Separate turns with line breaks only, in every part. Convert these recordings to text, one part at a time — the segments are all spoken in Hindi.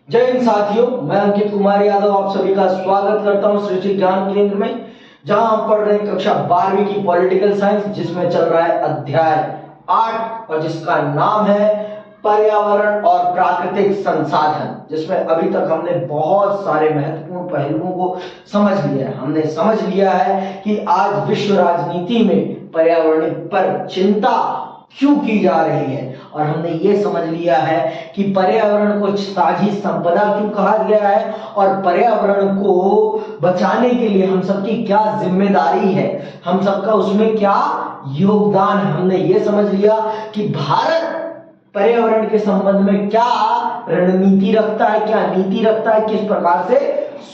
जय हिंद साथियों, मैं अंकित कुमार यादव आप सभी का स्वागत करता हूं सृष्टि ज्ञान केंद्र में, जहां हम पढ़ रहे हैं कक्षा 12वीं की पॉलिटिकल साइंस, जिसमें चल रहा है अध्याय 8 और जिसका नाम है पर्यावरण और प्राकृतिक संसाधन। जिसमें अभी तक हमने बहुत सारे महत्वपूर्ण पहलुओं को समझ लिया है। हमने समझ लिया है कि आज विश्व राजनीति में पर्यावरण पर चिंता क्यों की जा रही है, और हमने ये समझ लिया है कि पर्यावरण को साझी संपदा क्यों कहा गया है और पर्यावरण को बचाने के लिए हम सबकी क्या जिम्मेदारी है, हम सबका उसमें क्या योगदान है। हमने ये समझ लिया कि भारत पर्यावरण के संबंध में क्या रणनीति रखता है, क्या नीति रखता है, किस प्रकार से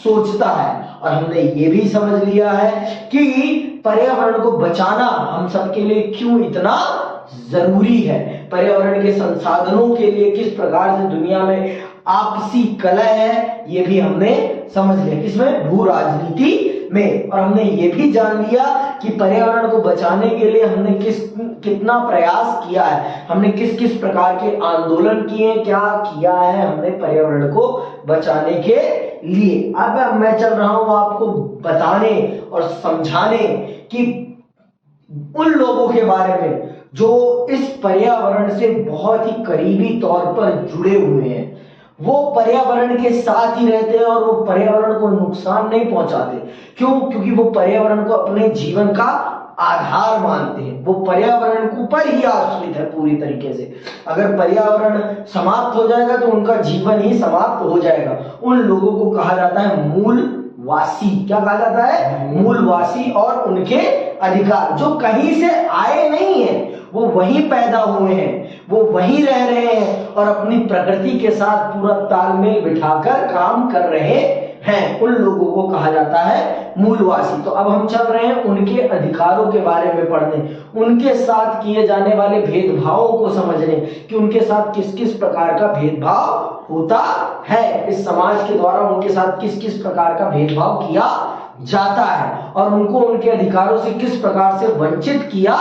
सोचता है। और हमने ये भी समझ लिया है कि पर्यावरण को बचाना हम सबके लिए क्यों इतना जरूरी है, पर्यावरण के संसाधनों के लिए किस प्रकार से दुनिया में आपसी कलह है, ये भी हमने समझ लिया किसमें, भू राजनीति में। और हमने ये भी जान लिया कि पर्यावरण को बचाने के लिए हमने कितना प्रयास किया है, हमने किस किस प्रकार के आंदोलन किए, क्या किया है हमने पर्यावरण को बचाने के लिए। अब मैं चल रहा हूं आपको बताने और समझाने कि उन लोगों के बारे में जो इस पर्यावरण से बहुत ही करीबी तौर पर जुड़े हुए हैं, वो पर्यावरण के साथ ही रहते हैं और वो पर्यावरण को नुकसान नहीं पहुंचाते। क्यों? क्योंकि वो पर्यावरण को अपने जीवन का आधार मानते हैं, वो पर्यावरण के ऊपर ही आश्रित है पूरी तरीके से। अगर पर्यावरण समाप्त हो जाएगा तो उनका जीवन ही समाप्त हो जाएगा। उन लोगों को कहा जाता है मूलवासी। क्या कहा जाता है? मूलवासी। और उनके अधिकार जो कहीं से आए नहीं है, वो वहीं पैदा हुए हैं, वो वहीं रह रहे हैं और अपनी प्रकृति के साथ पूरा तालमेल बिठाकर काम कर रहे हैं, उन लोगों को कहा जाता है मूलवासी। तो अब हम चल रहे हैं उनके अधिकारों के बारे में पढ़ने, उनके साथ किए जाने वाले भेदभावों को समझने कि उनके साथ किस किस प्रकार का भेदभाव होता है, इस समाज के द्वारा उनके साथ किस किस प्रकार का भेदभाव किया जाता है और उनको उनके अधिकारों से किस प्रकार से वंचित किया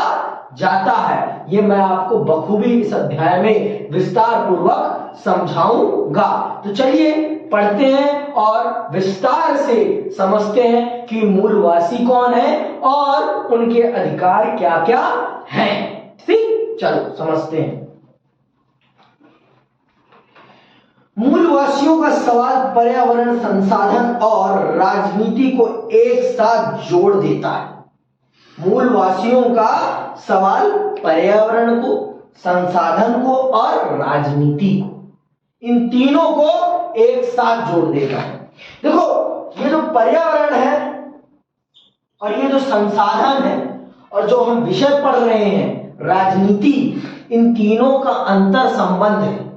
जाता है। ये मैं आपको बखूबी इस अध्याय में विस्तार पूर्वक समझाऊंगा। तो चलिए पढ़ते हैं और विस्तार से समझते हैं कि मूलवासी कौन है और उनके अधिकार क्या क्या हैं। ठीक, चलो समझते हैं। मूलवासियों का सवाल पर्यावरण, संसाधन और राजनीति को एक साथ जोड़ देता है। मूलवासियों का सवाल पर्यावरण को, संसाधन को और राजनीति को, इन तीनों को एक साथ जोड़ देता है। देखो, ये जो पर्यावरण है और ये जो संसाधन है और जो हम विषय पढ़ रहे हैं राजनीति, इन तीनों का अंतर संबंध है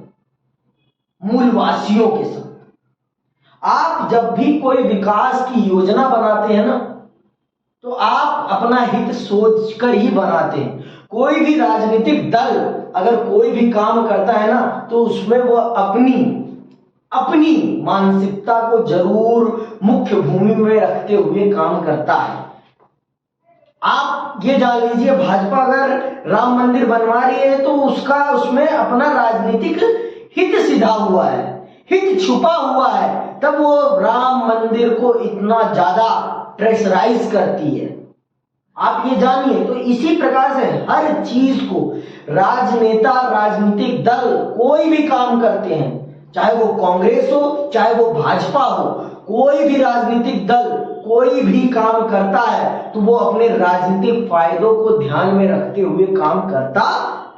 मूलवासियों के साथ। आप जब भी कोई विकास की योजना बनाते हैं ना, तो आप अपना हित सोचकर ही बनाते हैं। कोई भी राजनीतिक दल अगर कोई भी काम करता है ना, तो उसमें वो अपनी मानसिकता को जरूर मुख्य भूमि में रखते हुए काम करता है। आप ये जान लीजिए, भाजपा अगर राम मंदिर बनवा रही है तो उसमें अपना राजनीतिक हित सिधा हुआ है, हित छुपा हुआ है, तब वो राम मंदिर को इतना ज्यादा प्रेशराइज करती है। आप ये जानिए। तो इसी प्रकार से हर चीज को राजनेता, राजनीतिक दल कोई भी काम करते हैं, चाहे वो कांग्रेस हो चाहे वो भाजपा हो, कोई भी राजनीतिक दल कोई भी काम करता है तो वो अपने राजनीतिक फायदों को ध्यान में रखते हुए काम करता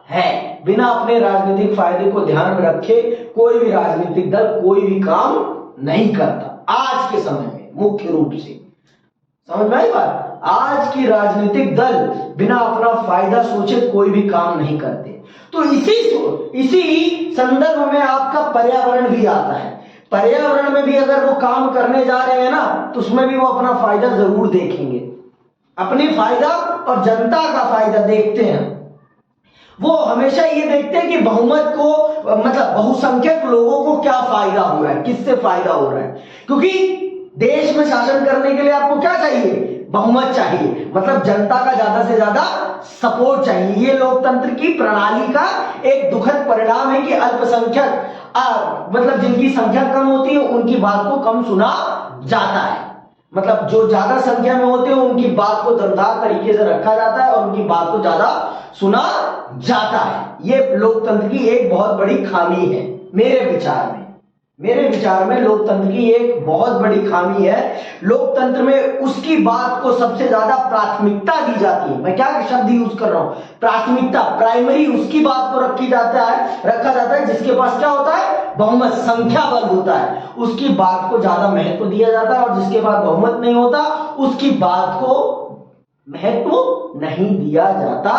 है। बिना अपने राजनीतिक फायदे को ध्यान में रखे कोई भी राजनीतिक दल कोई भी काम नहीं करता। आज के समय में मुख्य रूप से समझ में आई बात? आज की राजनीतिक दल बिना अपना फायदा सोचे कोई भी काम नहीं करते। तो इसी संदर्भ में आपका पर्यावरण भी आता है। पर्यावरण में भी अगर वो काम करने जा रहे हैं ना, तो उसमें भी वो अपना फायदा जरूर देखेंगे, अपनी फायदा और जनता का फायदा देखते हैं। वो हमेशा ये देखते हैं कि बहुमत को, मतलब बहुसंख्यक लोगों को क्या फायदा हो रहा है, किससे फायदा हो रहा है। क्योंकि देश में शासन करने के लिए आपको क्या चाहिए? बहुमत चाहिए, मतलब जनता का ज्यादा से ज्यादा सपोर्ट चाहिए। ये लोकतंत्र की प्रणाली का एक दुखद परिणाम है कि अल्पसंख्यक मतलब जिनकी संख्या कम होती है उनकी बात को कम सुना जाता है, मतलब जो ज्यादा संख्या में होते हैं उनकी बात को दमदार तरीके से रखा जाता है और उनकी बात को ज्यादा सुना जाता है। ये लोकतंत्र की एक बहुत बड़ी खामी है मेरे विचार में। मेरे विचार में लोकतंत्र की एक बहुत बड़ी खामी है। लोकतंत्र में उसकी बात को सबसे ज्यादा प्राथमिकता दी जाती है। मैं क्या शब्द यूज कर रहा हूं, प्राथमिकता, प्राइमरी उसकी बात को रखा जाता है जिसके पास क्या होता है, बहुमत, संख्या बल होता है, उसकी बात को ज्यादा महत्व दिया जाता है, और जिसके पास बहुमत नहीं होता उसकी बात को महत्व नहीं दिया जाता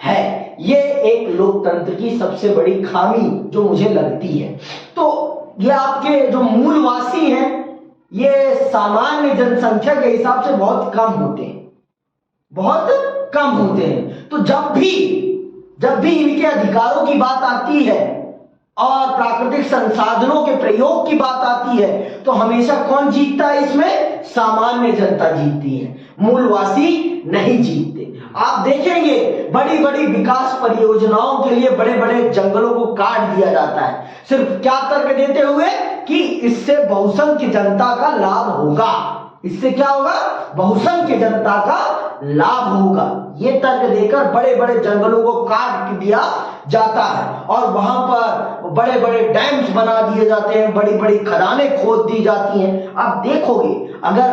है। ये एक लोकतंत्र की सबसे बड़ी खामी जो मुझे लगती है। तो ये आपके जो मूलवासी हैं ये सामान्य जनसंख्या के हिसाब से बहुत कम होते हैं, बहुत कम होते हैं। तो जब भी इनके अधिकारों की बात आती है और प्राकृतिक संसाधनों के प्रयोग की बात आती है तो हमेशा कौन जीतता है इसमें, सामान्य जनता जीतती है, मूलवासी नहीं जीतते। आप देखेंगे बड़ी बड़ी विकास परियोजनाओं के लिए बड़े बड़े जंगलों को काट दिया जाता है, सिर्फ क्या तर्क देते हुए कि इससे बहुसंख्य जनता का लाभ होगा, इससे क्या होगा, बहुसंख्य जनता का लाभ होगा। ये तर्क देकर बड़े बड़े जंगलों को काट दिया जाता है और वहां पर बड़े बड़े डैम्स बना दिए जाते हैं, बड़ी बड़ी खदानें खोद दी जाती हैं। आप देखोगे अगर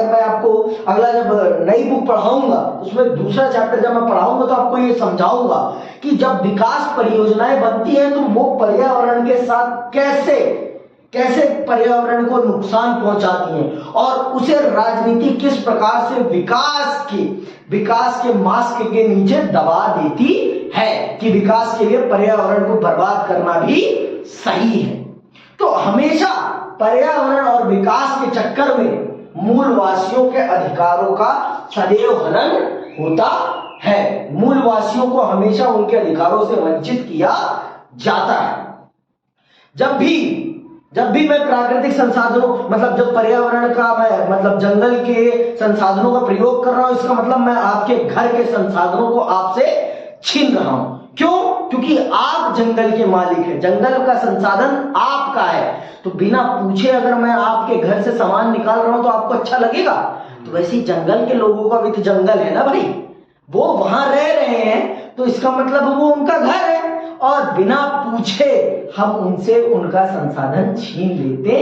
मैं आपको अगला जब नई बुक पढ़ाऊंगा उसमें दूसरा चैप्टर जब मैं पढ़ाऊंगा तो आपको ये समझाऊंगा कि जब विकास परियोजनाएं बनती हैं तो वो पर्यावरण के साथ कैसे पर्यावरण को नुकसान पहुंचाती हैं और उसे राजनीति किस प्रकार से विकास के मास्क के नीचे दबा देती है कि विकास के लिए पर्यावरण को बर्बाद करना भी सही है। तो हमेशा पर्यावरण और विकास के चक्कर में मूलवासियों के अधिकारों का सदैव हनन होता है, मूलवासियों को हमेशा उनके अधिकारों से वंचित किया जाता है। जब भी मैं प्राकृतिक संसाधनों मतलब जब पर्यावरण का मैं मतलब जंगल के संसाधनों का प्रयोग कर रहा हूं इसका मतलब मैं आपके घर के संसाधनों को आपसे छीन रहा हूं। क्यों? क्योंकि आप जंगल के मालिक हैं, जंगल का संसाधन आपका है। तो बिना पूछे अगर मैं आपके घर से सामान निकाल रहा हूं तो आपको अच्छा लगेगा? तो वैसे ही जंगल के लोगों का भी तो जंगल है ना भाई, वो वहां रह रहे हैं तो इसका मतलब वो उनका घर है और बिना पूछे हम उनसे उनका संसाधन छीन लेते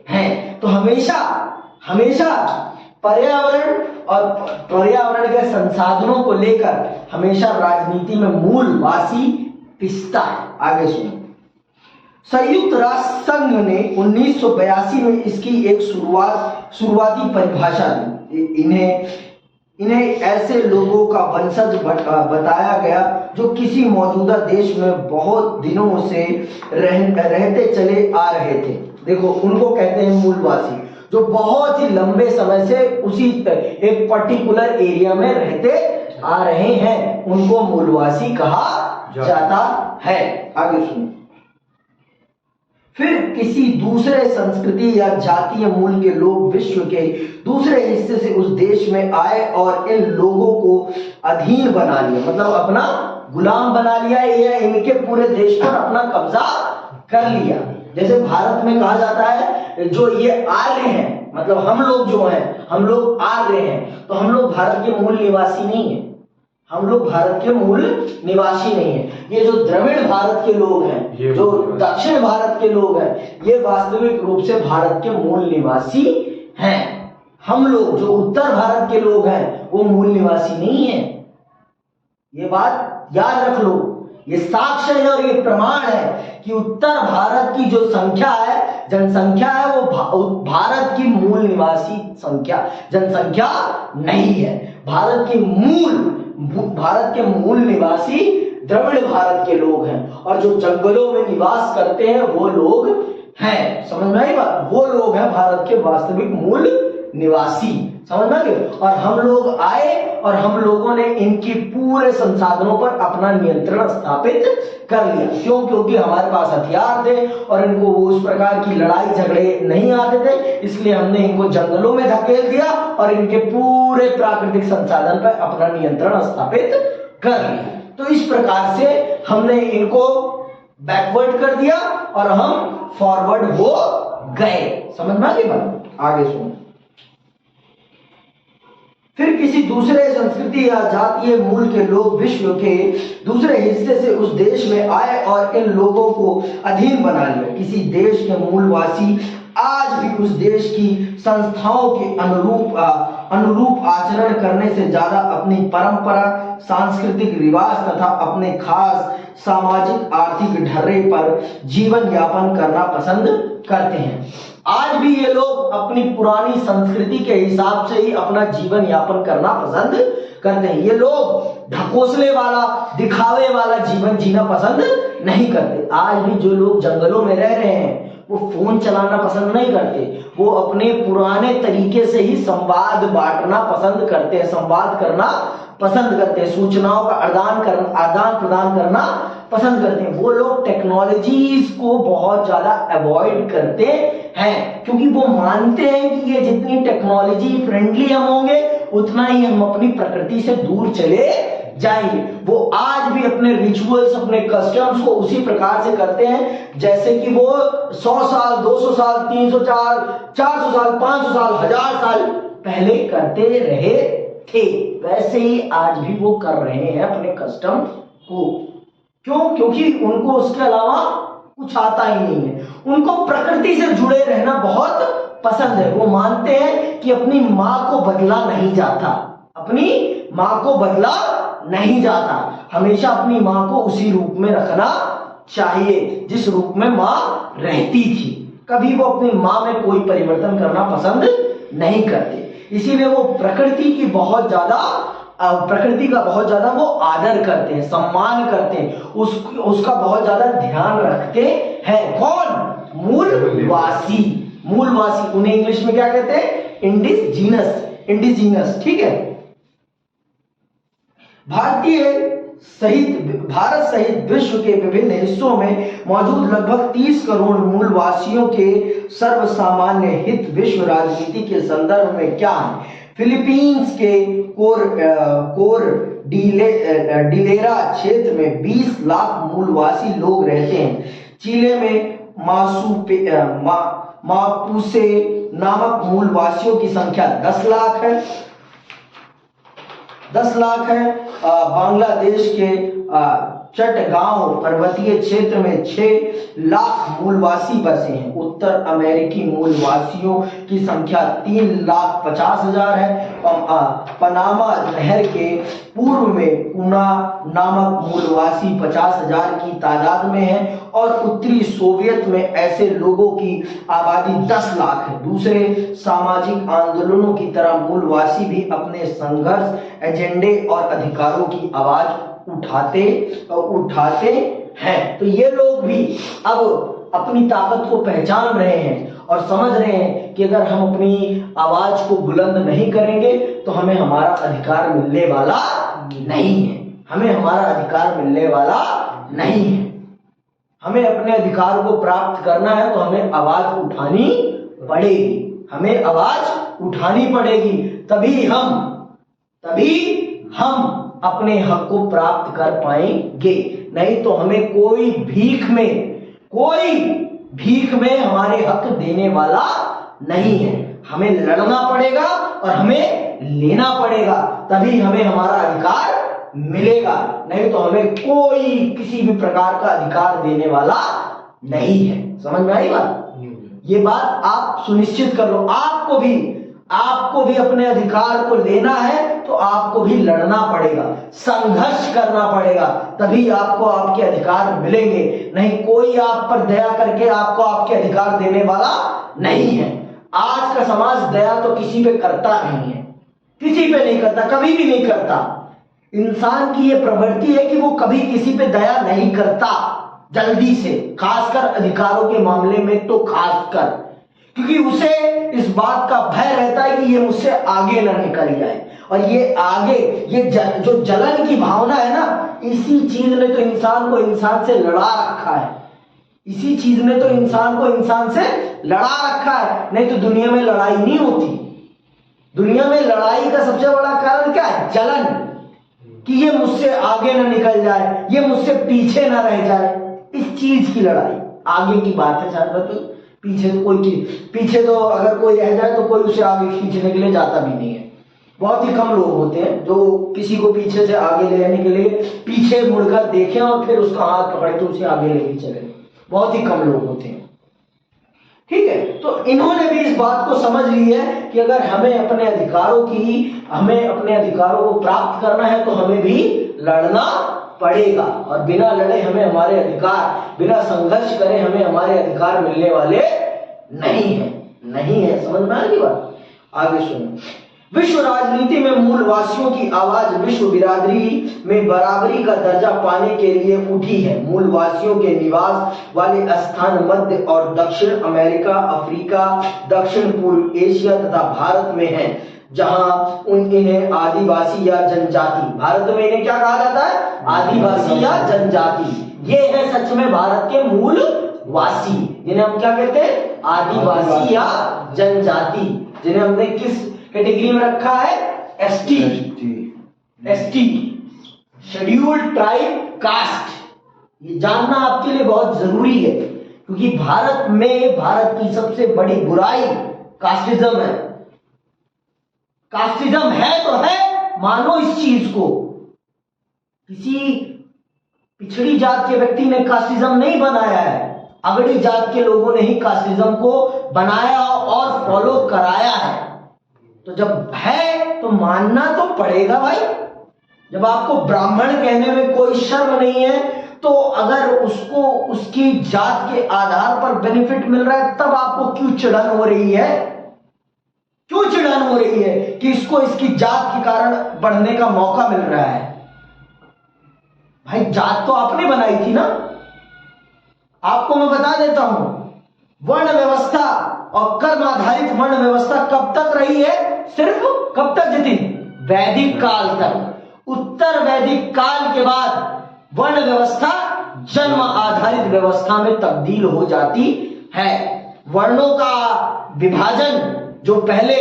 हैं। तो हमेशा पर्यावरण और पर्यावरण के संसाधनों को लेकर हमेशा राजनीति में मूलवासी पिसता है। आगे सुनो, संयुक्त राष्ट्र संघ ने 1982 में इसकी एक शुरुआती परिभाषा दी। इन्हें ऐसे लोगों का वंशज बताया गया जो किसी मौजूदा देश में बहुत दिनों से रहते चले आ रहे थे। देखो उनको कहते हैं मूलवासी, जो बहुत ही लंबे समय से उसी एक पर्टिकुलर एरिया में रहते आ रहे हैं, उनको मूलवासी कहा जाता है। आगे सुनो, फिर किसी दूसरे संस्कृति या जातीय मूल के लोग विश्व के दूसरे हिस्से से उस देश में आए और इन लोगों को अधीन बना लिया, मतलब अपना गुलाम बना लिया या इनके पूरे देश पर अपना कब्जा कर लिया। जैसे भारत में कहा जाता है जो ये आर्य हैं, मतलब हम लोग जो हैं, हम लोग आर्य हैं, तो हम लोग भारत के मूल निवासी नहीं है, हम लोग भारत के मूल निवासी नहीं है। ये जो द्रविड़ भारत के लोग हैं, जो दक्षिण भारत के लोग हैं, ये वास्तविक रूप से भारत के मूल निवासी हैं। हम लोग जो उत्तर भारत के लोग हैं वो मूल निवासी नहीं है। ये बात याद रख लो, ये साक्ष्य है और ये प्रमाण है कि उत्तर भारत की जो संख्या है, जनसंख्या है, वो भारत की मूल निवासी जनसंख्या नहीं है। भारत के मूल निवासी द्रविड़ भारत के लोग हैं और जो जंगलों में निवास करते हैं वो लोग हैं। समझ में आई बात? वो लोग हैं भारत के वास्तविक मूल निवासी। समझ में आ गया? और हम लोग आए और हम लोगों ने इनकी पूरे संसाधनों पर अपना नियंत्रण स्थापित कर लिया। क्यों? क्योंकि हमारे पास हथियार थे और इनको उस प्रकार की लड़ाई झगड़े नहीं आते थे, इसलिए हमने इनको जंगलों में धकेल दिया और इनके पूरे प्राकृतिक संसाधन पर अपना नियंत्रण स्थापित कर लिया। तो इस प्रकार से हमने इनको बैकवर्ड कर दिया और हम फॉरवर्ड हो गए। समझ में आ गई बात? आगे सुनो। फिर किसी दूसरे संस्कृति या जातीय मूल के लोग विश्व के दूसरे हिस्से से उस देश में आए और इन लोगों को अधीन बना लिया। किसी देश के मूलवासी आज भी उस देश की संस्थाओं के अनुरूप आचरण करने से ज्यादा अपनी परंपरा, सांस्कृतिक रिवाज तथा अपने खास सामाजिक आर्थिक ढर्रे पर जीवन यापन करना पसंद करते हैं। आज भी ये लोग अपनी पुरानी संस्कृति के हिसाब से ही अपना जीवन यापन करना पसंद करते हैं। ये लोग ढकोसले वाला, दिखावे वाला जीवन जीना पसंद नहीं करते। आज भी जो लोग जंगलों में रह रहे हैं वो फोन चलाना पसंद नहीं करते, वो अपने पुराने तरीके से ही संवाद बांटना पसंद करते हैं, संवाद करना पसंद करते हैं, सूचनाओं का आदान प्रदान करना पसंद करते हैं। वो लोग टेक्नोलॉजीज को बहुत ज्यादा अवॉइड करते हैं, क्योंकि वो मानते हैं कि ये जितनी टेक्नोलॉजी फ्रेंडली हम होंगे उतना ही हम अपनी प्रकृति से दूर चले जाएंगे। वो आज भी अपने रिचुअल्स, अपने कस्टम्स को उसी प्रकार से करते हैं जैसे कि वो 100 साल, 200 साल, 300 साल, 400 साल, 500 साल, 1000 साल पहले करते रहे थे। वैसे ही आज भी वो कर रहे हैं अपने कस्टम को। क्यों? क्योंकि उनको उसके अलावा कुछ आता ही नहीं है। उनको प्रकृति से जुड़े रहना बहुत पसंद है। वो मानते हैं कि अपनी माँ को बदला नहीं जाता, अपनी माँ को बदला नहीं जाता, हमेशा अपनी माँ को उसी रूप में रखना चाहिए जिस रूप में माँ रहती थी। कभी वो अपनी माँ में कोई परिवर्तन करना पसंद नहीं करते। इसीलिए वो प्रकृति का बहुत ज्यादा वो आदर करते हैं, सम्मान करते हैं, उसका बहुत ज्यादा ध्यान रखते हैं। कौन? मूलवासी। उन्हें इंग्लिश में क्या कहते हैं? इंडिजीनस। ठीक है। भारत सहित विश्व के विभिन्न हिस्सों में मौजूद लगभग 30 करोड़ मूलवासियों के सर्वसामान्य हित विश्व राजनीति के संदर्भ में क्या है? फिलीपींस के डिलेरा क्षेत्र में 20 लाख मूलवासी लोग रहते हैं। चिले में मापुसे नामक मूलवासियों की संख्या 10 लाख है। बांग्लादेश के चटगांव पर्वतीय क्षेत्र में 6 लाख मूलवासी बसे हैं। उत्तर अमेरिकी मूलवासियों की संख्या 3,50,000 है। पनामा नहर के पूर्व में पुना नामक मूलवासी 50,000 की तादाद में है और उत्तरी सोवियत में ऐसे लोगों की आबादी 10 लाख है। दूसरे सामाजिक आंदोलनों की तरह मूलवासी भी अपने संघर्ष, एजेंडे और अधिकारों की आवाज उठाते हैं। तो ये लोग भी अब अपनी ताकत को पहचान रहे हैं और समझ रहे हैं कि अगर हम अपनी आवाज को बुलंद नहीं करेंगे तो हमें हमारा अधिकार मिलने वाला नहीं है। हमें अपने अधिकार को प्राप्त करना है तो हमें आवाज उठानी पड़ेगी। तभी हम अपने हक को प्राप्त कर पाएंगे। नहीं तो हमें कोई भीख में हमारे हक देने वाला नहीं है। हमें लड़ना पड़ेगा और हमें लेना पड़ेगा, तभी हमें हमारा अधिकार मिलेगा। नहीं तो हमें कोई किसी भी प्रकार का अधिकार देने वाला नहीं है। समझ में आई बात? ये बात आप सुनिश्चित कर लो। आपको भी अपने अधिकार को लेना है तो आपको भी लड़ना पड़ेगा, संघर्ष करना पड़ेगा, तभी आपको आपके अधिकार मिलेंगे। नहीं कोई आप पर दया करके आपको आपके अधिकार देने वाला नहीं है। आज का समाज दया तो किसी पे करता नहीं है, किसी पे नहीं करता, कभी भी नहीं करता। इंसान की ये प्रवृत्ति है कि वो कभी किसी पे दया नहीं करता जल्दी से, खासकर अधिकारों के मामले में तो खासकर, क्योंकि उसे इस बात का भय रहता है कि ये मुझसे आगे ना निकल जाए। और जो जलन की भावना है ना, इसी चीज ने तो इंसान को इंसान से लड़ा रखा है। नहीं तो दुनिया में लड़ाई नहीं होती। दुनिया में लड़ाई का सबसे बड़ा कारण क्या है? जलन, कि ये मुझसे आगे ना निकल जाए, ये मुझसे पीछे ना रह जाए। इस चीज की लड़ाई आगे की बात है। चाहे तो पीछे तो अगर कोई रह जाए तो कोई उसे आगे खींचने के लिए जाता भी नहीं है। बहुत ही कम लोग होते हैं जो किसी को पीछे से आगे ले जाने के लिए पीछे मुड़कर देखें और फिर उसका हाथ पकड़ के उसे आगे लेके चले। बहुत ही कम लोग होते हैं। ठीक है, तो इन्होंने भी इस बात को समझ ली है कि अगर हमें अपने अधिकारों को प्राप्त करना है तो हमें भी लड़ना पड़ेगा, और बिना लड़े हमें हमारे अधिकार, बिना संघर्ष करे हमें हमारे अधिकार मिलने वाले नहीं है। समझ में आ गई बात? आगे सुनो। विश्व राजनीति में मूलवासियों की आवाज विश्व बिरादरी में बराबरी का दर्जा पाने के लिए उठी है। मूलवासियों के निवास वाले स्थान मध्य और दक्षिण अमेरिका, अफ्रीका, दक्षिण पूर्व एशिया तथा भारत में हैं, जहां इन्हें आदिवासी या जनजाति, भारत में इन्हें क्या कहा जाता है? आदिवासी या जनजाति। ये है सच में भारत के मूलवासी, जिन्हें हम क्या कहते हैं? आदिवासी या जनजाति, जिन्हें हमने किस कैटेगरी में रखा है? ST, scheduled tribe caste. ये जानना आपके लिए बहुत जरूरी है, क्योंकि भारत की सबसे बड़ी बुराई कास्टिज्म है। कास्टिज्म है तो है, मानो इस चीज को। किसी पिछड़ी जात के व्यक्ति ने कास्टिज्म नहीं बनाया है, अगड़ी जात के लोगों ने ही कास्टिज्म को बनाया और फॉलो कराया है। तो जब है तो मानना तो पड़ेगा भाई। जब आपको ब्राह्मण कहने में कोई शर्म नहीं है, तो अगर उसको उसकी जात के आधार पर बेनिफिट मिल रहा है, तब आपको क्यों चिढ़न हो रही है? क्यों चिढ़न हो रही है कि इसको इसकी जात के कारण बढ़ने का मौका मिल रहा है? भाई जात तो आपने बनाई थी ना। आपको मैं बता देता हूं, वर्ण व्यवस्था और कर्म आधारित वर्ण व्यवस्था कब तक रही है? सिर्फ कब तक जितिन? वैदिक काल तक। उत्तर वैदिक काल के बाद वर्ण व्यवस्था जन्म आधारित व्यवस्था में तब्दील हो जाती है। वर्णों का विभाजन जो पहले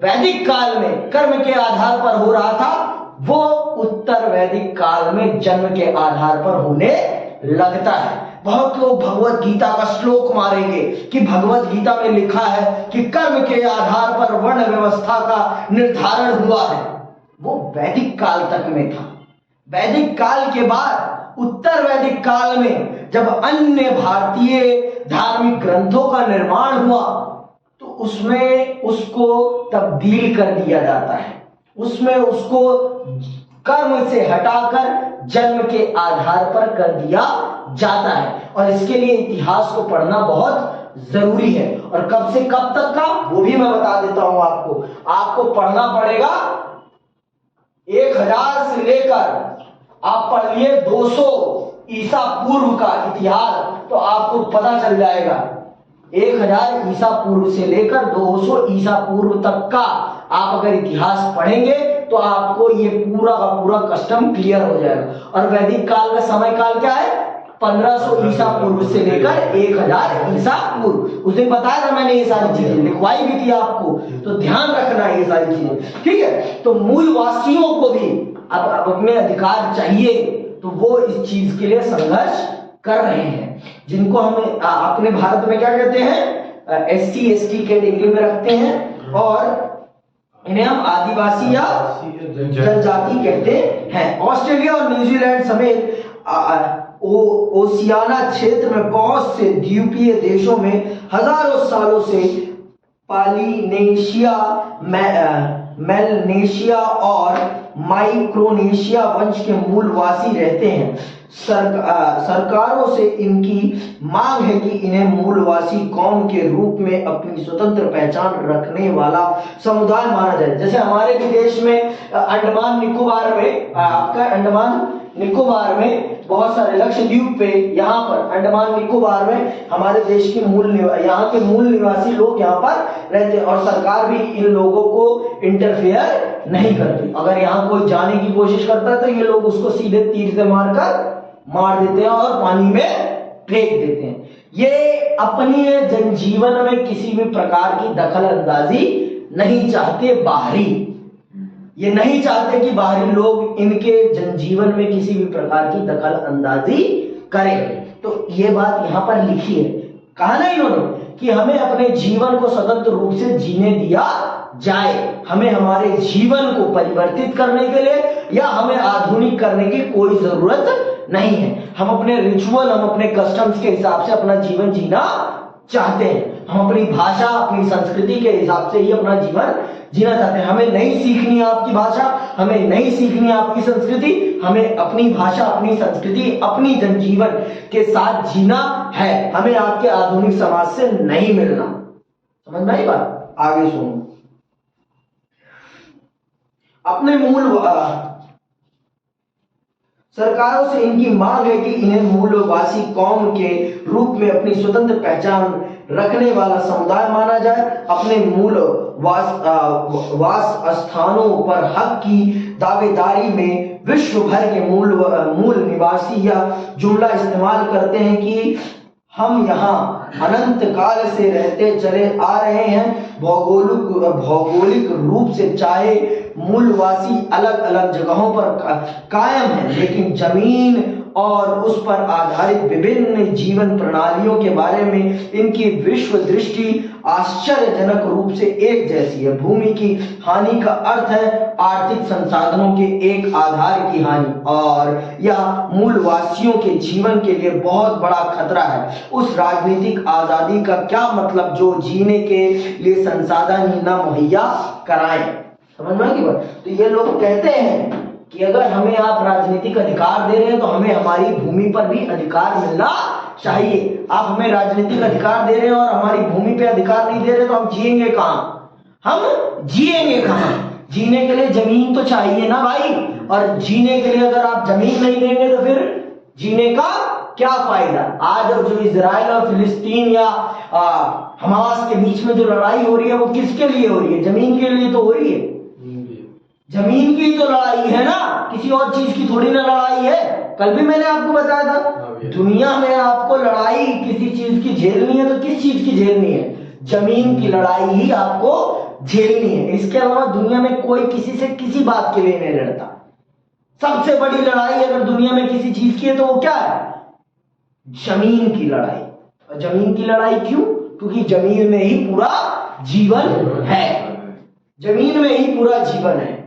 वैदिक काल में कर्म के आधार पर हो रहा था, वो उत्तर वैदिक काल में जन्म के आधार पर होने लगता है। बहुत लोग भगवत गीता का श्लोक मारेंगे कि भगवत गीता में लिखा है कि कर्म के आधार पर वर्ण व्यवस्था का निर्धारण हुआ है। वो वैदिक काल तक में था। वैदिक काल के बाद उत्तर वैदिक काल में जब अन्य भारतीय धार्मिक ग्रंथों का निर्माण हुआ, तो उसमें उसको तब्दील कर दिया जाता है। उसमें उसको कर्म से हटाकर जन्म के आधार पर कर दिया जाता है, और इसके लिए इतिहास को पढ़ना बहुत जरूरी है। और कब से कब तक का वो भी मैं बता देता हूं आपको पढ़ना पड़ेगा 1000 से लेकर आप पढ़िए 200 ईसा पूर्व का इतिहास, तो आपको पता चल जाएगा। 1000 ईसा पूर्व से लेकर 200 ईसा पूर्व तक का आप अगर इतिहास पढ़ेंगे तो आपको ये पूरा का पूरा कस्टम क्लियर हो जाएगा। और वैदिक काल का समय काल क्या है? 1500 ईसा पूर्व से लेकर 1000 ईसा पूर्व। उस दिन बताया था मैंने, ये सारी चीजें लिखवाई भी थी आपको, तो ध्यान रखना है ये सारी चीजें। ठीक है, तो मूलवासियों को भी अब अपने अधिकार चाहिए, तो वो इस चीज के लिए संघर्ष कर रहे हैं, जिनको हम अपने भारत में क्या कहते हैं? SC ST कैटेगरी में रखते हैं, और इन्हें हम आदिवासी या जनजाति कहते हैं। ऑस्ट्रेलिया और न्यूजीलैंड समेत ओशियाना क्षेत्र में बहुत से द्वीपीय देशों में हजारों सालों से पॉलिनेशिया, मेलनेशिया और माइक्रोनेशिया वंश के मूलवासी रहते हैं। सरकारों से इनकी मांग है कि इन्हें मूलवासी कौम के रूप में अपनी स्वतंत्र पहचान रखने वाला समुदाय माना जाए। जैसे हमारे भी देश में अंडमान निकोबार में, आपका अंडमान निकोबार में बहुत सारे लक्षद्वीप पे, यहाँ पर अंडमान निकोबार में हमारे देश के यहाँ के मूल निवासी लोग यहाँ पर रहते हैं, और सरकार भी इन लोगों को इंटरफेयर नहीं करती। अगर यहाँ कोई जाने की कोशिश करता है तो ये लोग उसको सीधे तीर से मार देते हैं और पानी में फेंक देते हैं। ये अपनी जनजीवन में किसी भी प्रकार की दखल अंदाजी नहीं चाहते। ये नहीं चाहते कि बाहरी लोग इनके जनजीवन में किसी भी प्रकार की दखल अंदाजी करें। तो ये बात यहाँ पर लिखी है, कहा ना इन्होंने कि हमें अपने जीवन को स्वतंत्र रूप से जीने दिया जाए, हमें हमारे जीवन को परिवर्तित करने के लिए या हमें आधुनिक करने की कोई जरूरत नहीं है। हम अपने रिचुअल, हम अपने कस्टम्स के हिसाब से अपना जीवन जीना चाहते हैं। हम अपनी भाषा, अपनी संस्कृति के हिसाब से ही अपना जीवन जीना चाहते हैं। हमें नहीं सीखनी है आपकी भाषा, हमें नहीं सीखनी है आपकी संस्कृति, हमें अपनी भाषा, अपनी संस्कृति, अपनी जनजीवन के साथ जीना है। हमें आपके आधुनिक समाज से नहीं मिलना। समझ में आई बात? आगे सुनो। अपने मूल सरकारों से इनकी मांग है कि इन्हें मूलवासी कौम के रूप में अपनी स्वतंत्र पहचान रखने वाला समुदाय माना जाए। अपने मूल वास स्थानों पर हक की दावेदारी में विश्व भर के मूल निवासी यह जुमला इस्तेमाल करते हैं कि हम यहाँ अनंत काल से रहते चले आ रहे हैं। भौगोलिक रूप से चाहे मूलवासी अलग अलग जगहों पर कायम है, लेकिन जमीन और उस पर आधारित विभिन्न जीवन प्रणालियों के बारे में इनकी विश्व दृष्टि आश्चर्यजनक रूप से एक जैसी है। भूमि की हानि का अर्थ है आर्थिक संसाधनों के एक आधार की हानि, और यह मूलवासियों के जीवन के लिए बहुत बड़ा खतरा है। उस राजनीतिक आजादी का क्या मतलब जो जीने के लिए संसाधन ही न मुहैया कराएं। समझ में आएगी बात? तो ये लोग कहते हैं कि अगर हमें आप राजनीतिक अधिकार दे रहे हैं तो हमें हमारी भूमि पर भी अधिकार मिलना चाहिए। आप हमें राजनीतिक अधिकार दे रहे हैं और हमारी भूमि पे अधिकार नहीं दे रहे तो हम जिएंगे कहाँ? हम जिएंगे कहाँ? जीने के लिए जमीन तो चाहिए ना भाई, और जीने के लिए अगर आप जमीन नहीं देंगे तो फिर जीने का क्या फायदा? आज जो इजराइल और फिलिस्तीन या हमास के बीच में जो लड़ाई हो रही है वो किसके लिए हो रही है? जमीन के लिए तो हो रही है। जमीन की तो लड़ाई है ना, किसी और चीज की थोड़ी ना लड़ाई है। कल भी मैंने आपको बताया था, दुनिया में आपको लड़ाई किसी चीज की झेलनी है तो किस चीज की झेलनी है? जमीन की लड़ाई ही आपको झेलनी है। इसके अलावा दुनिया में कोई किसी से किसी बात के लिए नहीं लड़ता। सबसे बड़ी लड़ाई अगर दुनिया में किसी चीज की है तो वो क्या है? जमीन की लड़ाई। और जमीन की लड़ाई क्यों? क्योंकि जमीन में ही पूरा जीवन है, जमीन में ही पूरा जीवन है।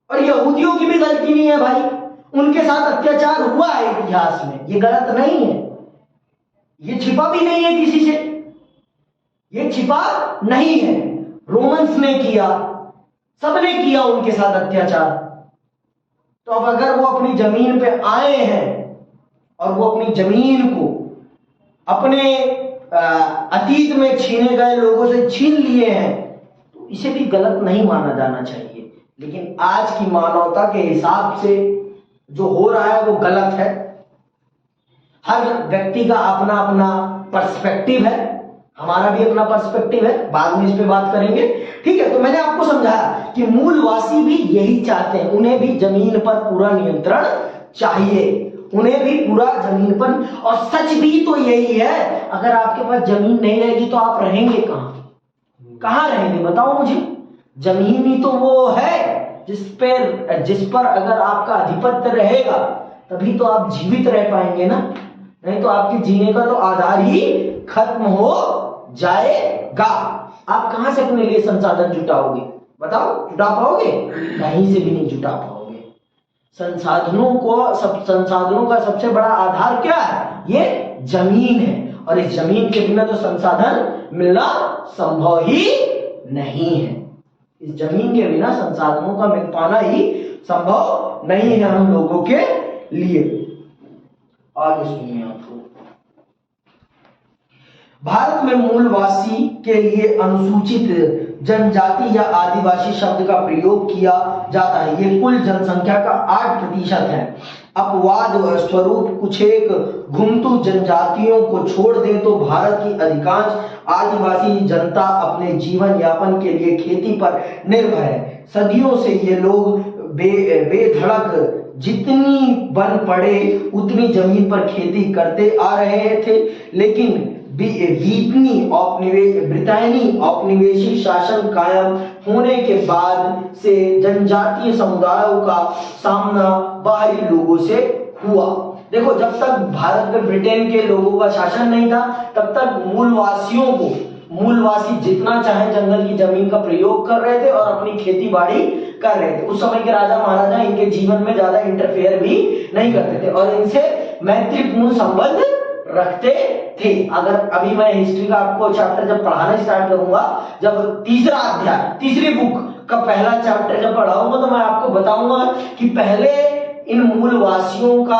और यहूदियों की भी गलती नहीं है भाई, उनके साथ अत्याचार हुआ है इतिहास में, ये गलत नहीं है, ये छिपा भी नहीं है किसी से, ये छिपा नहीं है। रोमन्स ने किया, सबने किया उनके साथ अत्याचार। तो अब अगर वो अपनी जमीन पे आए हैं और वो अपनी जमीन को अपने अतीत में छीने गए लोगों से छीन लिए हैं तो इसे भी गलत नहीं माना जाना चाहिए। लेकिन आज की मानवता के हिसाब से जो हो रहा है वो गलत है। हर व्यक्ति का अपना अपना पर्सपेक्टिव है, हमारा भी अपना पर्सपेक्टिव है, बाद में इस पे बात करेंगे, ठीक है। तो मैंने आपको समझाया कि मूलवासी भी यही चाहते हैं, उन्हें भी जमीन पर पूरा नियंत्रण चाहिए, उन्हें भी पूरा जमीन पर। और सच भी तो यही है, अगर आपके पास जमीन नहीं रहेगी तो आप रहेंगे कहां? कहां रहेंगे बताओ मुझे? जमीन ही तो वो है जिस पर अगर आपका आधिपत्य रहेगा तभी तो आप जीवित रह पाएंगे ना, नहीं तो आपके जीने का तो आधार ही खत्म हो जाएगा। आप कहां से अपने लिए संसाधन जुटाओगे? बताओ, जुटा पाओगे? कहीं से भी नहीं जुटा पाओगे। संसाधनों का सबसे बड़ा आधार क्या है? ये जमीन है, और इस जमीन के बिना तो संसाधन मिलना संभव ही नहीं है। इस जमीन के बिना संसाधनों का मिल पाना ही संभव नहीं है हम लोगों के लिए। आगे सुनिए आपको, भारत में मूलवासी के लिए अनुसूचित जनजाति या आदिवासी शब्द का प्रयोग किया जाता है। ये कुल जनसंख्या का 8% है। अपवाद स्वरूप कुछ एक घुमतू जनजातियों को छोड़ दें तो भारत की अधिकांश आदिवासी जनता अपने जीवन यापन के लिए खेती पर निर्भर है। सदियों से ये लोग बेधड़क जितनी बन पड़े उतनी जमीन पर खेती करते आ रहे थे, लेकिन ब्रितानी औपनिवेशिक शासन कायम होने के बाद से जनजातीय समुदायों का सामना बाहरी लोगों से हुआ। देखो, जब तक भारत में ब्रिटेन के लोगों का शासन नहीं था, तब तक मूलवासी जितना चाहे जंगल की जमीन का प्रयोग कर रहे थे और अपनी खेती बाड़ी कर रहे थे। उस समय के राजा महाराजा इनके जीवन में ज्यादा इंटरफेयर भी नहीं करते थे और इनसे मैत्रीपूर्ण संबंध रखते थे। अगर अभी मैं हिस्ट्री का आपको चैप्टर जब पढ़ाना स्टार्ट करूंगा, जब तीसरा अध्याय, तीसरी बुक का पहला चैप्टर जब पढ़ाऊंगा, तो मैं आपको बताऊंगा कि पहले इन मूलवासियों का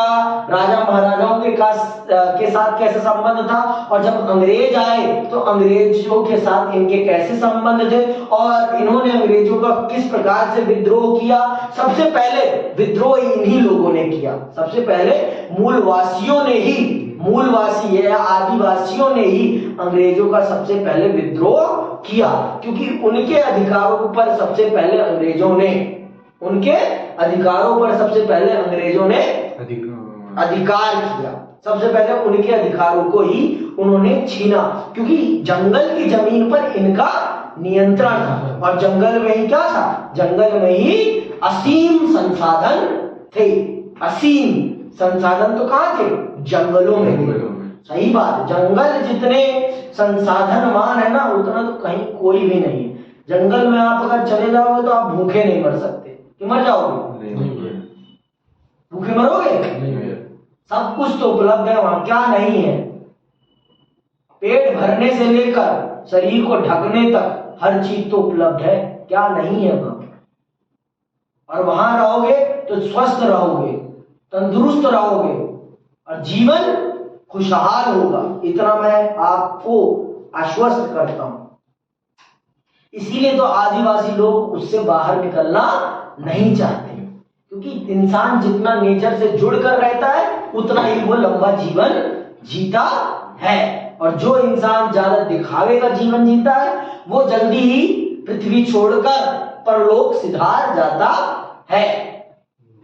राजा महाराजाओं के साथ कैसे संबंध था, और जब अंग्रेज आए तो अंग्रेजों के साथ इनके कैसे संबंध थे, और इन्होंने अंग्रेजों का किस प्रकार से विद्रोह किया। सबसे पहले विद्रोह इन्हीं लोगों ने किया। सबसे पहले मूलवासी या आदिवासियों ने ही अंग्रेजों का सबसे पहले विद्रोह किया, क्योंकि उनके अधिकारों पर सबसे पहले अंग्रेजों ने अधिकार किया। सबसे पहले उनके अधिकारों को ही उन्होंने छीना, क्योंकि जंगल की जमीन पर इनका नियंत्रण था और जंगल में ही क्या था, जंगल में ही असीम संसाधन थे। असीम संसाधन तो कहां थे, जंगलों में थे। सही बात, जंगल जितने संसाधनवान है ना, उतना तो कहीं कोई भी नहीं है। जंगल में आप अगर चले जाओगे तो आप भूखे नहीं मर सकते, कि मर जाओगे? भूखे मरोगे? सब कुछ तो उपलब्ध है वहां, क्या नहीं है? पेट भरने से लेकर शरीर को ढकने तक हर चीज तो उपलब्ध है, क्या नहीं है वहां? और वहां रहोगे तो स्वस्थ रहोगे, तंदुरुस्त रहोगे और जीवन खुशहाल होगा, इतना मैं आपको आश्वस्त करता हूं। इसीलिए तो आदिवासी लोग उससे बाहर निकलना नहीं चाहते, क्योंकि इंसान जितना नेचर से जुड़कर रहता है उतना ही वो लंबा जीवन जीता है, और जो इंसान ज्यादा दिखावे का जीवन जीता है वो जल्दी ही पृथ्वी छोड़कर परलोक सिधार जाता है।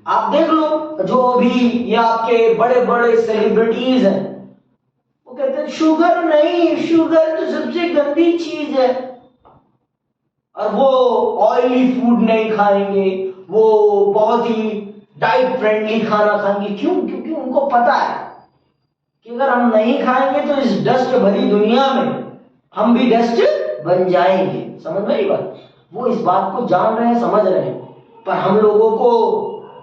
आप देख लो, जो भी ये आपके बड़े बड़े सेलिब्रिटीज हैं, वो कहते हैं शुगर नहीं, शुगर तो सबसे गंदी चीज है, और वो ऑयली फूड नहीं खाएंगे, वो बहुत ही डाइट फ्रेंडली खाना खाएंगे। क्यों? क्योंकि उनको पता है कि अगर हम नहीं खाएंगे तो इस डस्ट भरी दुनिया में हम भी डस्ट बन जाएंगे। समझ में आई बात? वो इस बात को जान रहे हैं, समझ रहे हैं, पर हम लोगों को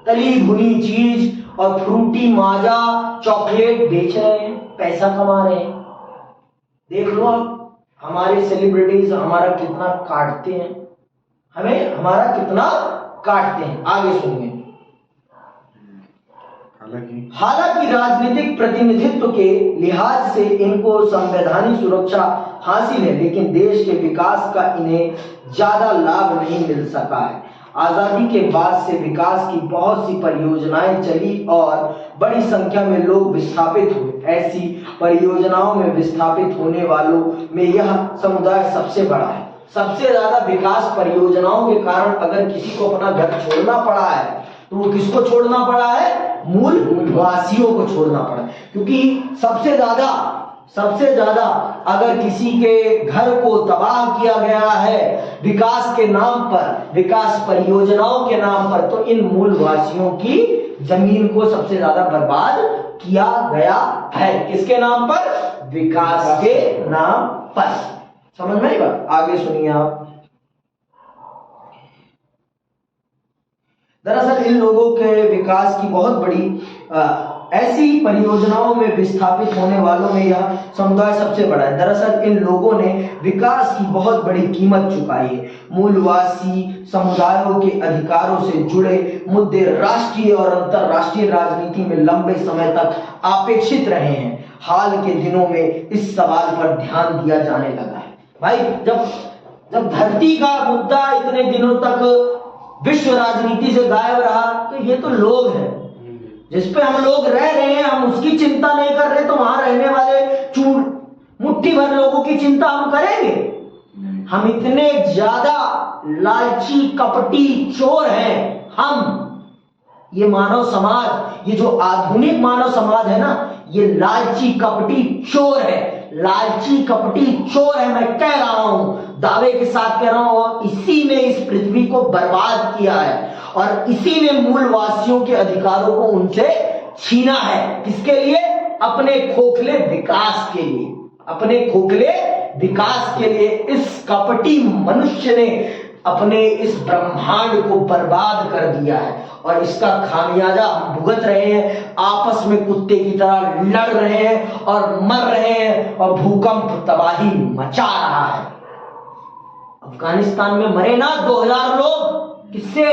तली भुनी चीज और फ्रूटी माजा चॉकलेट बेच रहे हैं, पैसा कमा रहे हैं। देख लो आप, हमारे सेलिब्रिटीज हमारा कितना काटते हैं, हमारा कितना काटते हैं। आगे सुनिए। हालांकि राजनीतिक प्रतिनिधित्व के लिहाज से इनको संवैधानिक सुरक्षा हासिल है, लेकिन देश के विकास का इन्हें ज्यादा लाभ नहीं मिल सका है। आजादी के बाद से विकास की बहुत सी परियोजनाएं चली और बड़ी संख्या में लोग विस्थापित हुए। ऐसी परियोजनाओं में विस्थापित होने वालों में यह समुदाय सबसे बड़ा है। सबसे ज्यादा विकास परियोजनाओं के कारण अगर किसी को अपना घर छोड़ना पड़ा है तो वो किसको छोड़ना पड़ा है? मूलवासियों को छोड़ना पड़ा, क्योंकि सबसे ज्यादा अगर किसी के घर को तबाह किया गया है विकास के नाम पर, विकास परियोजनाओं के नाम पर, तो इन मूलवासियों की जमीन को सबसे ज्यादा बर्बाद किया गया है। किसके नाम पर? विकास के नाम पर। समझ में आई बात? आगे सुनिए आप। दरअसल इन लोगों के विकास की बहुत बड़ी ऐसी परियोजनाओं में विस्थापित होने वालों में यह समुदाय सबसे बड़ा है। दरअसल इन लोगों ने विकास की बहुत बड़ी कीमत चुकाई है। मूलवासी समुदायों के अधिकारों से जुड़े मुद्दे राष्ट्रीय और अंतर्राष्ट्रीय राजनीति में लंबे समय तक अपेक्षित रहे हैं। हाल के दिनों में इस सवाल पर ध्यान दिया जाने लगा है। भाई, जब धरती का मुद्दा इतने दिनों तक विश्व राजनीति से गायब रहा, तो ये तो लोग हैं जिसपे हम लोग रह रहे हैं, हम उसकी चिंता नहीं कर रहे, तो वहां रहने वाले मुट्ठी भर लोगों की चिंता हम करेंगे? हम इतने ज्यादा लालची कपटी चोर हैं हम। ये मानव समाज, ये जो आधुनिक मानव समाज है ना, ये लालची कपटी चोर है, लालची कपटी चोर है। मैं कह रहा हूं, दावे के साथ कह रहा हूं, और इसी ने इस पृथ्वी को बर्बाद किया है और इसी ने मूलवासियों के अधिकारों को उनसे छीना है। किसके लिए? अपने खोखले विकास के लिए, अपने खोखले विकास के लिए इस कपटी मनुष्य ने अपने इस ब्रह्मांड को बर्बाद कर दिया है और इसका खामियाजा हम भुगत रहे हैं। आपस में कुत्ते की तरह लड़ रहे हैं और मर रहे हैं और भूकंप तबाही मचा रहा है। अफगानिस्तान में मरे ना 2000 लोग, किससे?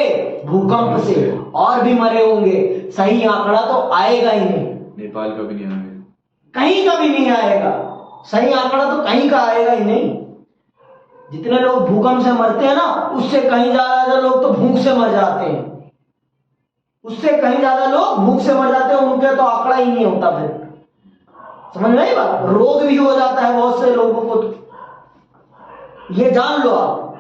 भूकंप से। और भी मरे होंगे, सही आंकड़ा तो आएगा ही नहीं।
नेपाल का भी नहीं आएगा,
कहीं का भी नहीं आएगा, सही आंकड़ा तो कहीं का आएगा ही नहीं। जितने लोग भूकंप से मरते हैं ना, उससे कहीं ज्यादा लोग तो भूख से मर जाते हैं, उससे कहीं ज्यादा लोग भूख से मर जाते हैं, उनके तो आंकड़ा ही नहीं होता। फिर समझ में आई बात? रोग भी हो जाता है बहुत से लोगों को। ये जान लो आप,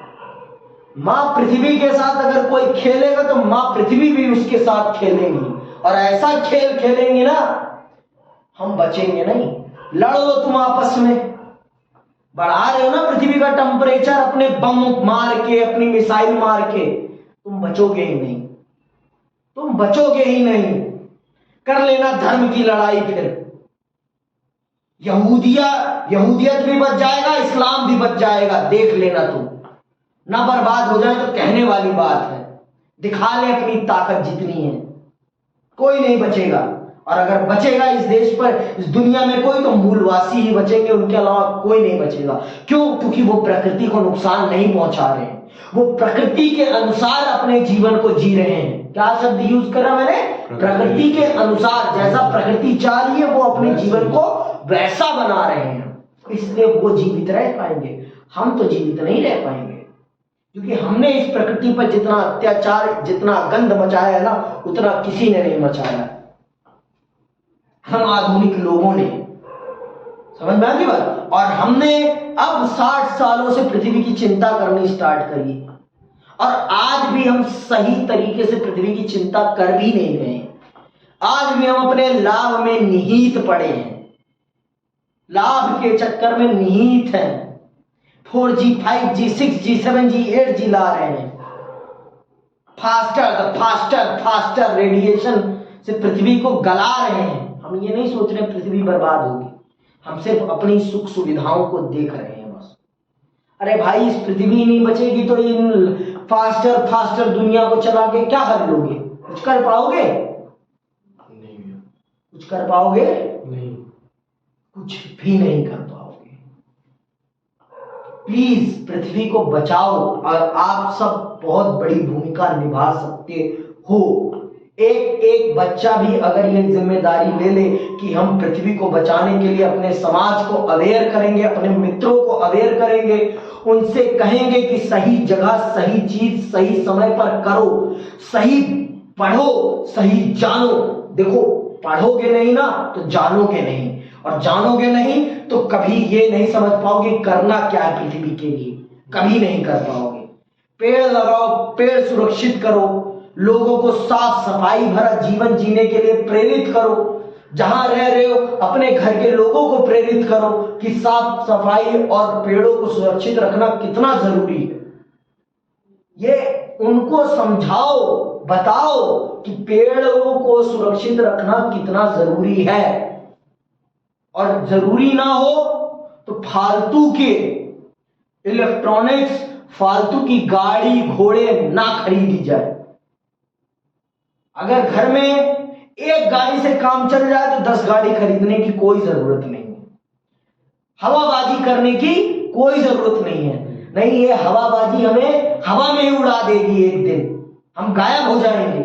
मां पृथ्वी के साथ अगर कोई खेलेगा तो मां पृथ्वी भी उसके साथ खेलेंगी और ऐसा खेल खेलेंगी ना, हम बचेंगे नहीं। लड़ लो तुम आपस में, बढ़ा रहे हो ना पृथ्वी का टेम्परेचर अपने बम मार के, अपनी मिसाइल मार के, तुम बचोगे ही नहीं, तुम बचोगे ही नहीं। कर लेना धर्म की लड़ाई, फिर यहूदियत भी बच जाएगा, इस्लाम भी बच जाएगा, देख लेना तुम। ना बर्बाद हो जाए तो कहने वाली बात है, दिखा ले अपनी ताकत जितनी है, कोई नहीं बचेगा। और अगर बचेगा इस देश पर, इस दुनिया में कोई, तो मूलवासी ही बचेंगे, उनके अलावा कोई नहीं बचेगा। क्यों? क्योंकि वो प्रकृति को नुकसान नहीं पहुंचा रहे हैं, वो प्रकृति के अनुसार अपने जीवन को जी रहे हैं। क्या शब्द यूज करा मैंने? प्रकृति के अनुसार, जैसा प्रकृति चाह रही है वो अपने जीवन को वैसा बना रहे हैं, इसलिए वो जीवित रह पाएंगे। हम तो जीवित नहीं रह पाएंगे, क्योंकि हमने इस प्रकृति पर जितना अत्याचार, जितना गंद मचाया है ना, उतना किसी ने नहीं मचाया। हम आधुनिक लोगों ने, समझ में आ गई बात? और हमने अब 60 सालों से पृथ्वी की चिंता करनी स्टार्ट करी और आज भी हम सही तरीके से पृथ्वी की चिंता कर भी नहीं रहे हैं। आज भी हम अपने लाभ में निहित पड़े हैं, लाभ के चक्कर में निहित हैं। 4G, 5G, 6G, 7G, 8G ला रहे हैं, फास्टर रेडिएशन से पृथ्वी को गला रहे हैं। हम ये नहीं सोच रहे पृथ्वी बर्बाद होगी, हम सिर्फ अपनी सुख सुविधाओं को देख रहे हैं बस। अरे भाई, इस पृथ्वी नहीं बचेगी तो इन फास्टर दुनिया को चला के क्या कर लोगे? कुछ कर पाओगे?
नहीं।
कुछ कर पाओगे?
नहीं,
कुछ भी नहीं कर पाओगे। प्लीज पृथ्वी को बचाओ और आप सब बहुत बड़ी भूमिका निभा सकते हो। एक बच्चा भी अगर ये जिम्मेदारी ले ले कि हम पृथ्वी को बचाने के लिए अपने समाज को अवेयर करेंगे, अपने मित्रों को अवेयर करेंगे, उनसे कहेंगे कि सही जगह सही चीज सही समय पर करो, सही पढ़ो, सही जानो। देखो, पढ़ोगे नहीं ना तो जानोगे नहीं, और जानोगे नहीं तो कभी ये नहीं समझ पाओगे करना क्या है पृथ्वी के लिए, कभी नहीं कर पाओगे। पेड़ लगाओ, पेड़ सुरक्षित करो, लोगों को साफ सफाई भरा जीवन जीने के लिए प्रेरित करो। जहां रह रहे हो अपने घर के लोगों को प्रेरित करो कि साफ सफाई और पेड़ों को सुरक्षित रखना कितना जरूरी है। ये उनको समझाओ, बताओ कि पेड़ों को सुरक्षित रखना कितना जरूरी है। और जरूरी ना हो तो फालतू के इलेक्ट्रॉनिक्स, फालतू की गाड़ी घोड़े ना खरीदी जाए। अगर घर में एक गाड़ी से काम चल जाए तो 10 गाड़ी खरीदने की कोई जरूरत नहीं है, हवाबाजी करने की कोई जरूरत नहीं है। नहीं, ये हवाबाजी हमें हवा में ही उड़ा देगी, एक दिन हम गायब हो जाएंगे।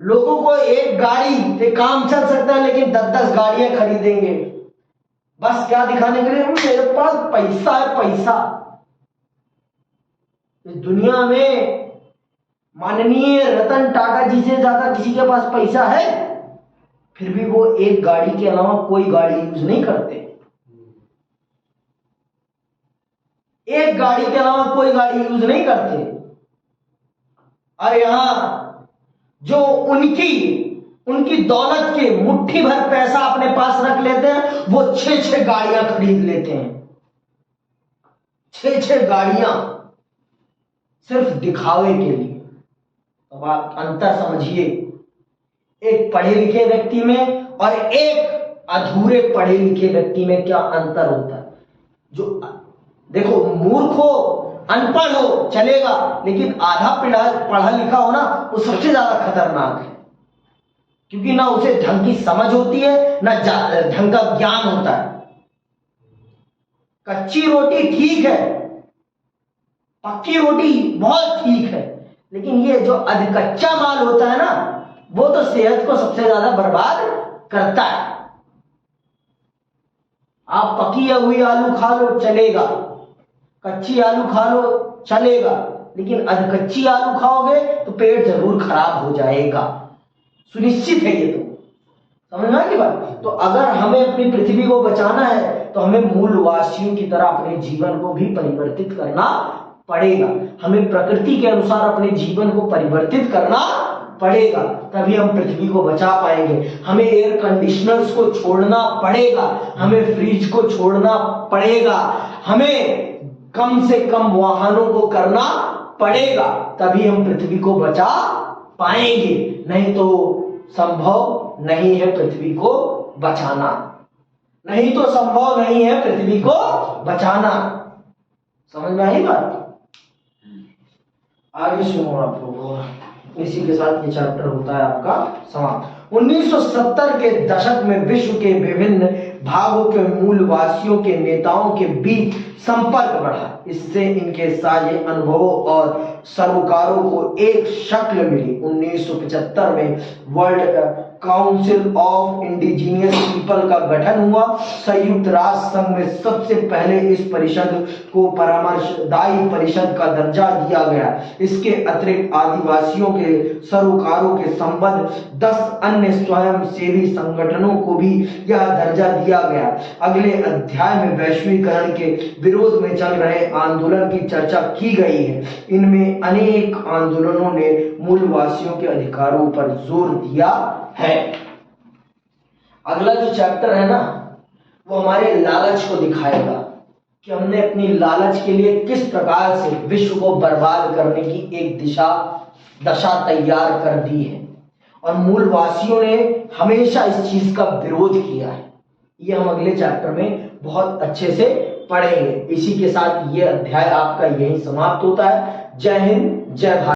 लोगों को एक गाड़ी से काम चल सकता है, लेकिन 10-10 गाड़ियां खरीदेंगे, बस क्या दिखाने के लिए? मेरे पास पैसा है, पैसा। इस दुनिया में माननीय रतन टाटा जी से ज्यादा किसी के पास पैसा है, फिर भी वो एक गाड़ी के अलावा कोई गाड़ी यूज नहीं करते। एक गाड़ी के अलावा कोई गाड़ी यूज नहीं करते। और यहां जो उनकी दौलत के मुट्ठी भर पैसा अपने पास रख लेते हैं, वो 6-6 गाड़ियां खरीद लेते हैं। 6-6 गाड़ियां सिर्फ दिखावे के लिए। अब आप अंतर समझिए, एक पढ़े लिखे व्यक्ति में और एक अधूरे पढ़े लिखे व्यक्ति में क्या अंतर होता है? जो देखो, मूर्ख हो, अनपढ़ हो चलेगा, लेकिन आधा पढ़ा लिखा हो ना, वो सबसे ज्यादा खतरनाक है, क्योंकि ना उसे ढंग की समझ होती है, ना ढंग का ज्ञान होता है। कच्ची रोटी ठीक है, पक्की रोटी बहुत ठीक है, लेकिन ये जो अधकच्चा माल होता है ना, वो तो सेहत को सबसे ज्यादा बर्बाद करता है। आप पकी हुई आलू खा लो चलेगा, कच्ची आलू खा लो चलेगा, लेकिन अधकच्ची आलू खाओगे तो पेट जरूर खराब हो जाएगा, सुनिश्चित है ये। तो समझ में आई बात? तो अगर हमें अपनी पृथ्वी को बचाना है तो हमें मूलवासियों की तरह अपने जीवन को भी परिवर्तित करना पड़ेगा। हमें प्रकृति के अनुसार अपने जीवन को परिवर्तित करना पड़ेगा, तभी हम पृथ्वी को बचा पाएंगे। हमें एयर कंडीशनर्स को छोड़ना पड़ेगा, हमें फ्रिज को छोड़ना पड़ेगा, हमें कम से कम वाहनों को करना पड़ेगा, तभी हम पृथ्वी को बचा पाएंगे। नहीं तो संभव नहीं है पृथ्वी को बचाना, नहीं तो संभव नहीं है पृथ्वी को बचाना। समझ में आई बात? आगे सुनो आप लोगों, इसी के साथ ये चैप्टर होता है आपका समाप्त। 1970 के दशक में विश्व के विभिन्न भागों के मूलवासियों के नेताओं के बीच संपर्क बढ़ा। इससे इनके साझे अनुभवों और सरोकारों को एक शक्ल मिली। 1975 में world council of indigenous people का गठन हुआ। संयुक्त राष्ट्र संघ में सबसे पहले इस परिषद को परामर्शदायी परिषद का दर्जा दिया गया। इसके अतिरिक्त आदिवासियों के सरोकारों के संबंध 10 अन्य स्वयंसेवी संगठनों को भी यह दर्जा दिया गया। अगले अध्याय में वैश्वीकरण के विरोध में चल रहे आंदोलन की चर्चा की गई है। इनमें अनेक आंदोलनों ने मूलवासियों के अधिकारों पर जोर दिया है। अगला जो चैप्टर है ना, वो हमारे लालच को दिखाएगा कि हमने अपनी लालच के लिए किस प्रकार से विश्व को बर्बाद करने की एक दशा तैयार कर दी है, और मूलवासियों ने हमेशा इस चीज का विरोध किया है। ये हम अगले चैप्टर में बहुत अच्छे से पढ़ेंगे। इसी के साथ ये अध्याय आपका यही समाप्त होता है। जय हिंद, जय भारत।